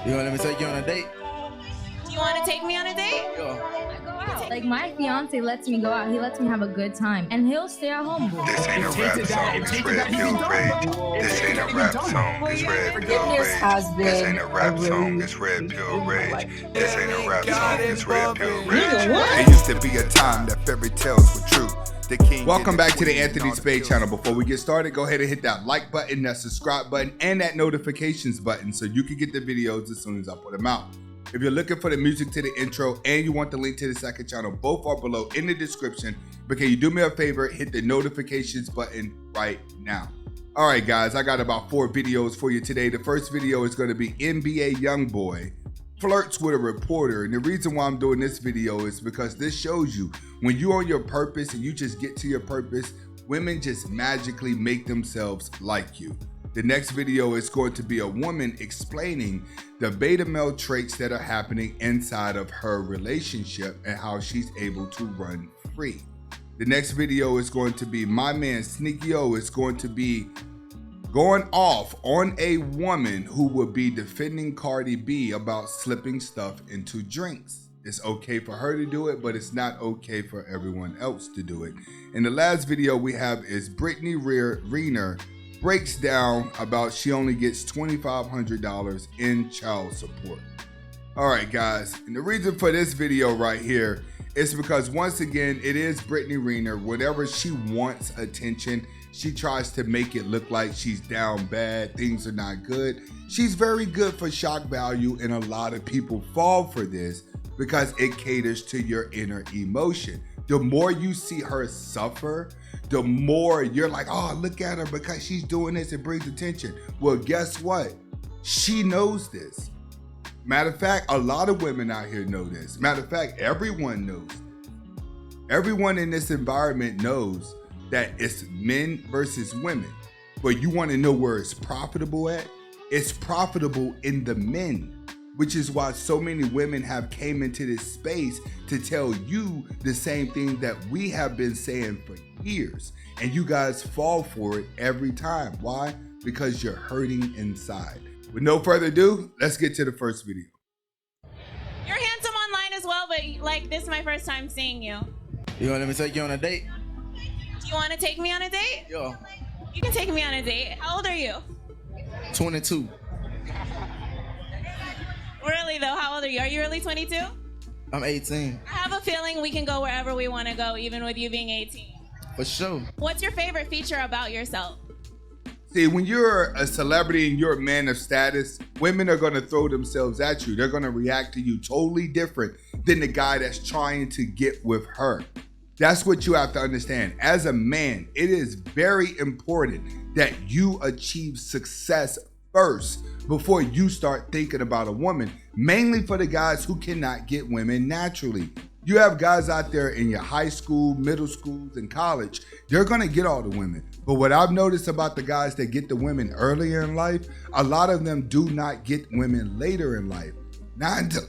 You want to let me take you on a date? Do you want to take me on a date? Yeah. I go out. Like, my fiance lets me go out. He lets me have a good time. And he'll stay at home. This ain't a rap song, it's red pill rage. This ain't a rap song, it's red pill rage. This ain't a rap song, it's red pill rage. This ain't a rap song, it's red pill rage. It used to be a time that fairy tales were true. Welcome back to the Anthony Spade channel. Before we get started, go ahead and hit that like button, that subscribe button, and that notifications button so you can get the videos as soon as I put them out. If you're looking for the music to the intro and you want the link to the second channel, both are below in the description. But can you do me a favor, hit the notifications button right now. All right, guys, I got about 4 videos for you today. The first video is going to be NBA YoungBoy flirts with a reporter. And the reason why I'm doing this video is because this shows you when you're on your purpose and you just get to your purpose, women just magically make themselves like you. The next video is going to be a woman explaining the beta male traits that are happening inside of her relationship and how she's able to run free. The next video is going to be my man Sneaky O is going to be going off on a woman who will be defending Cardi B about slipping stuff into drinks. It's okay for her to do it, but it's not okay for everyone else to do it. And the last video we have is Brittany renner breaks down about she only gets $2,500 in child support. All right, guys, and the reason for this video right here is because once again, it is Brittany renner. Whenever she wants attention, she tries to make it look like she's down bad, things are not good. She's very good for shock value, and a lot of people fall for this because it caters to your inner emotion. The more you see her suffer, the more you're like, oh, look at her because she's doing this, it brings attention. Well, guess what? She knows this. Matter of fact, a lot of women out here know this. Matter of fact, everyone knows. Everyone in this environment knows that it's men versus women. But you want to know where it's profitable at? It's profitable in the men, which is why so many women have came into this space to tell you the same thing that we have been saying for years. And you guys fall for it every time. Why? Because you're hurting inside. With no further ado, let's get to the first video. You're handsome online as well, but like this is my first time seeing you. You want to let me take you on a date? Do you want to take me on a date? Yeah. You can take me on a date. How old are you? 22. Really though, how old are you? Are you really 22? I'm 18. I have a feeling we can go wherever we want to go, even with you being 18. For sure. What's your favorite feature about yourself? See, when you're a celebrity and you're a man of status, women are going to throw themselves at you. They're going to react to you totally different than the guy that's trying to get with her. That's what you have to understand. As a man, it is very important that you achieve success first before you start thinking about a woman, mainly for the guys who cannot get women naturally. You have guys out there in your high school, middle schools, and college, they're gonna get all the women. But what I've noticed about the guys that get the women earlier in life, a lot of them do not get women later in life. Not until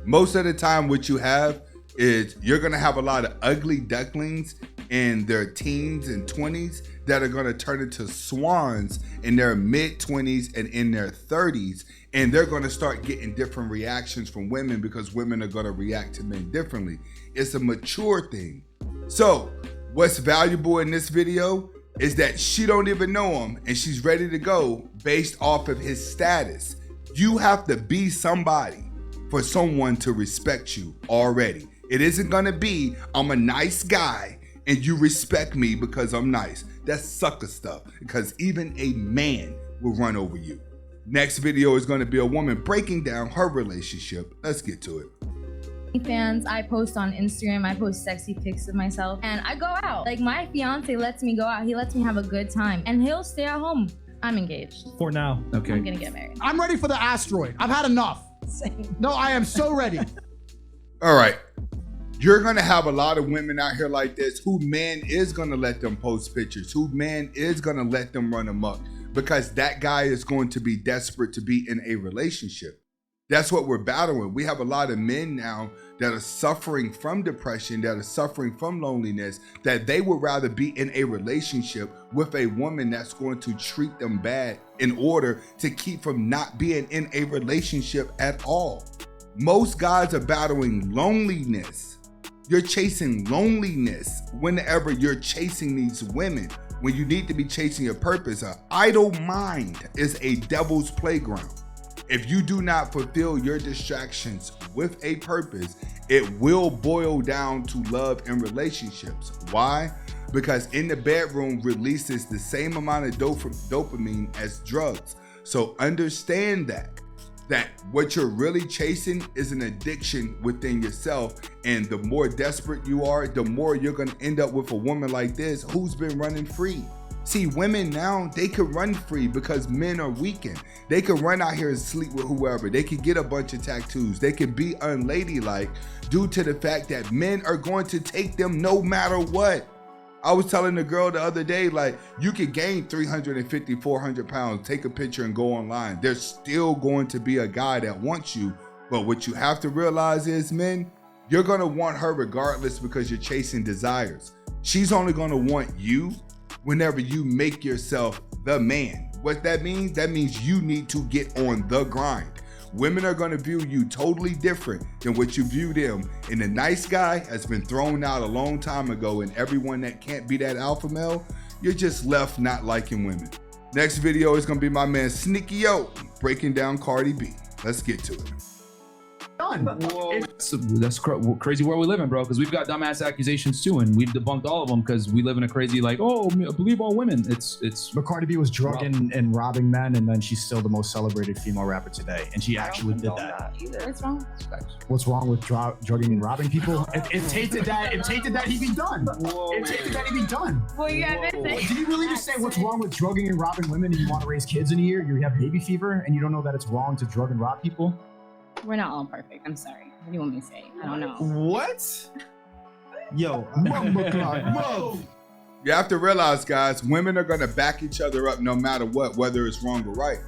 most of the time what you have is you're gonna have a lot of ugly ducklings in their teens and 20s that are gonna turn into swans in their mid-20s and in their 30s. And they're gonna start getting different reactions from women because women are gonna react to men differently. It's a mature thing. So what's valuable in this video is that she don't even know him and she's ready to go based off of his status. You have to be somebody for someone to respect you already. It isn't gonna be, I'm a nice guy and you respect me because I'm nice. That's sucker stuff, because even a man will run over you. Next video is gonna be a woman breaking down her relationship. Let's get to it. Fans, I post on Instagram, I post sexy pics of myself, and I go out. Like, my fiance lets me go out. He lets me have a good time, and he'll stay at home. I'm engaged. For now. Okay. I'm gonna get married. I'm ready for the asteroid. I've had enough. Same. No, I am so ready. All right. You're gonna have a lot of women out here like this who man is gonna let them post pictures, who man is gonna let them run amok because that guy is going to be desperate to be in a relationship. That's what we're battling. We have a lot of men now that are suffering from depression, that are suffering from loneliness, that they would rather be in a relationship with a woman that's going to treat them bad in order to keep from not being in a relationship at all. Most guys are battling loneliness. You're chasing loneliness whenever you're chasing these women, when you need to be chasing your purpose. An idle mind is a devil's playground. If you do not fulfill your distractions with a purpose, it will boil down to love and relationships. Why? Because in the bedroom releases the same amount of dopamine as drugs. So understand that what you're really chasing is an addiction within yourself. And the more desperate you are, the more you're going to end up with a woman like this who's been running free. See, women now, they can run free because men are weakened. They can run out here and sleep with whoever. They can get a bunch of tattoos. They can be unladylike due to the fact that men are going to take them no matter what. I was telling the girl the other day, like, you could gain 350, 400 pounds, take a picture and go online. There's still going to be a guy that wants you. But what you have to realize is, men, you're going to want her regardless because you're chasing desires. She's only going to want you whenever you make yourself the man. What that means you need to get on the grind. Women are going to view you totally different than what you view them. And the nice guy has been thrown out a long time ago, and everyone that can't be that alpha male, you're just left not liking women. Next video is going to be my man Sneaky O breaking down Cardi B. Let's get to it. That's crazy world we live in, bro, because we've got dumbass accusations too, and we've debunked all of them because we live in a crazy, like, oh, believe all women. But Cardi B was drugging and robbing men, and then she's still the most celebrated female rapper today, and she actually did that. What's wrong? What's wrong with drugging and robbing people? If Tate did that, he'd be done. If Tate did that, he'd be done. Well, yeah, Did you really just say what's wrong with drugging and robbing women, and you want to raise kids in a year? You have baby fever, and you don't know that it's wrong to drug and rob people? We're not all perfect. I'm sorry. What do you want me to say? I don't know. What? Yo, move. You have to realize, guys, women are going to back each other up no matter what, whether it's wrong or right.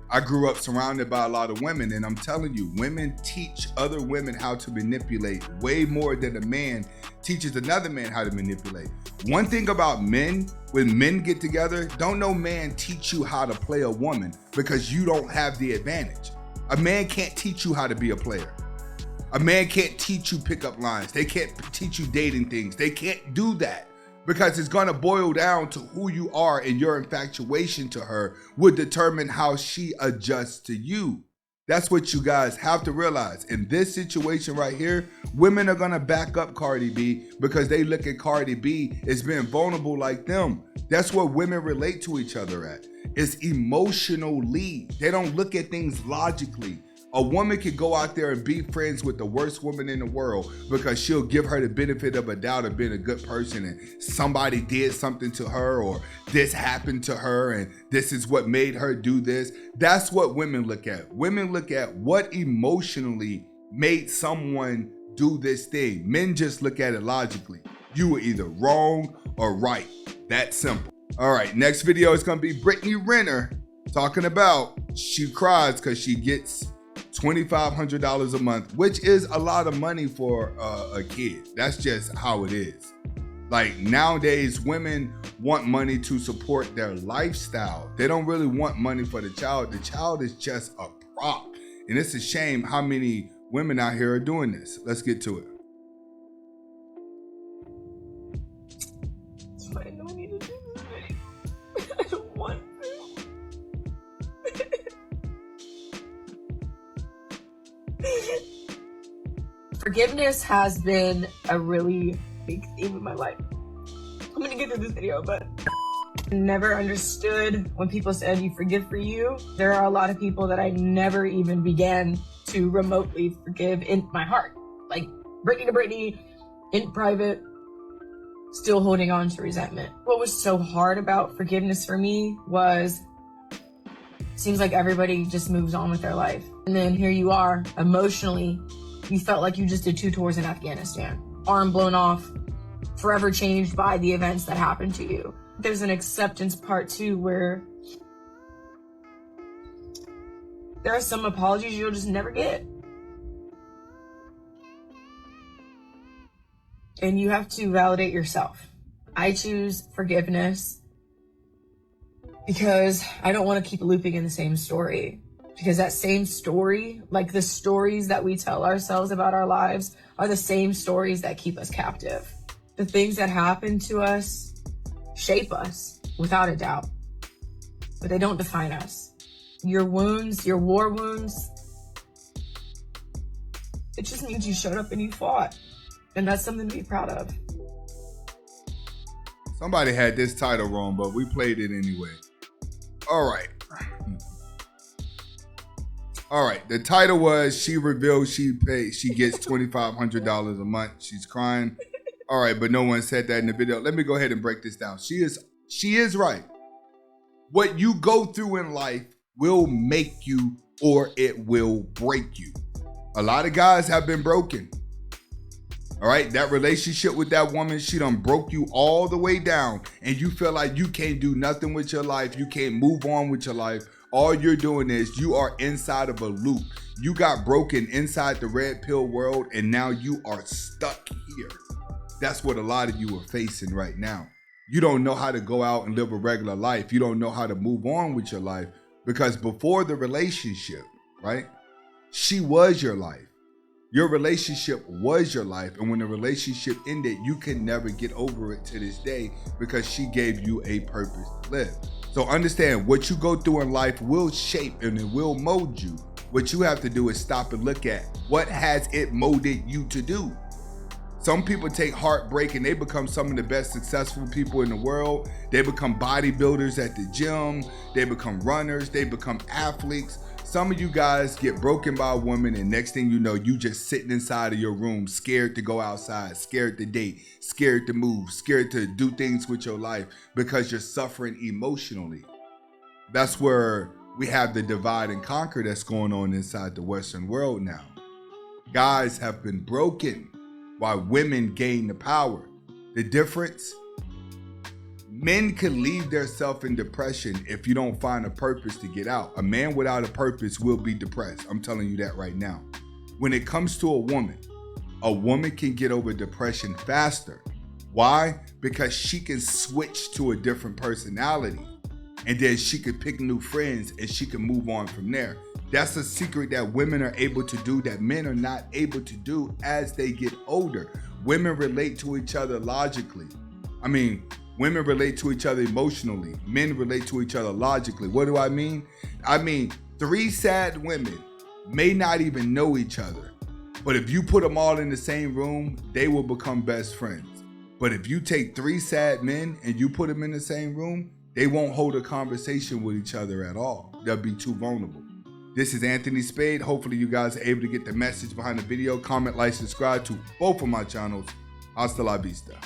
I grew up surrounded by a lot of women, and I'm telling you, women teach other women how to manipulate way more than a man teaches another man how to manipulate. One thing about men, when men get together, don't no man teach you how to play a woman because you don't have the advantage. A man can't teach you how to be a player. A man can't teach you pickup lines. They can't teach you dating things. They can't do that because it's going to boil down to who you are, and your infatuation to her would determine how she adjusts to you. That's what you guys have to realize. In this situation right here, women are going to back up Cardi B because they look at Cardi B as being vulnerable like them. That's what women relate to each other at. It's emotionally. They don't look at things logically. A woman could go out there and be friends with the worst woman in the world because she'll give her the benefit of a doubt of being a good person, and somebody did something to her, or this happened to her and this is what made her do this. That's what women look at. Women look at what emotionally made someone do this thing. Men just look at it logically. You were either wrong or right. That simple. All right, next video is gonna be Brittany Renner talking about she cries because she gets $2,500 a month, which is a lot of money for a kid. That's just how it is. Like, nowadays, women want money to support their lifestyle. They don't really want money for the child. The child is just a prop. And it's a shame how many women out here are doing this. Let's get to it. Why do I need to do this video? I don't want to. Forgiveness has been a really big theme in my life. I'm gonna get through this video, but I never understood when people said you forgive for you. There are a lot of people that I never even began to remotely forgive in my heart. Like Brittany to Brittany, in private, still holding on to resentment. What was so hard about forgiveness for me was, seems like everybody just moves on with their life. And then here you are, emotionally, you felt like you just did 2 tours in Afghanistan. Arm blown off, forever changed by the events that happened to you. There's an acceptance part too, where There are some apologies you'll just never get. And you have to validate yourself. I choose forgiveness because I don't want to keep looping in the same story. Because that same story, like the stories that we tell ourselves about our lives, are the same stories that keep us captive. The things that happen to us shape us, without a doubt. But they don't define us. Your wounds, your war wounds, it just means you showed up and you fought. And that's something to be proud of. Somebody had this title wrong, but we played it anyway. All right. All right. The title was, she reveals she gets $2,500 a month. She's crying. All right, but no one said that in the video. Let me go ahead and break this down. She is right. What you go through in life will make you or it will break you. A lot of guys have been broken. All right, that relationship with that woman, she done broke you all the way down, and you feel like you can't do nothing with your life. You can't move on with your life. All you're doing is you are inside of a loop. You got broken inside the red pill world, and now you are stuck here. That's what a lot of you are facing right now. You don't know how to go out and live a regular life. You don't know how to move on with your life, because before the relationship, right, she was your life. Your relationship was your life. And when the relationship ended, you can never get over it to this day because she gave you a purpose to live. So understand, what you go through in life will shape and it will mold you. What you have to do is stop and look at what has it molded you to do. Some people take heartbreak and they become some of the best successful people in the world. They become bodybuilders at the gym. They become runners. They become athletes. Some of you guys get broken by a woman, and next thing you know, you just sitting inside of your room, scared to go outside, scared to date, scared to move, scared to do things with your life because you're suffering emotionally. That's where we have the divide and conquer that's going on inside the Western world now. Guys have been broken while women gain the power. The difference? Men can leave themselves in depression if you don't find a purpose to get out. A man without a purpose will be depressed. I'm telling you that right now. When it comes to a woman can get over depression faster. Why? Because she can switch to a different personality. And then she could pick new friends and she can move on from there. That's a secret that women are able to do that men are not able to do as they get older. Women relate to each other logically. Women relate to each other emotionally. Men relate to each other logically. What do I mean? I mean, 3 sad women may not even know each other. But if you put them all in the same room, they will become best friends. But if you take 3 sad men and you put them in the same room, they won't hold a conversation with each other at all. They'll be too vulnerable. This is Anthony Spade. Hopefully you guys are able to get the message behind the video. Comment, like, subscribe to both of my channels. Hasta la vista.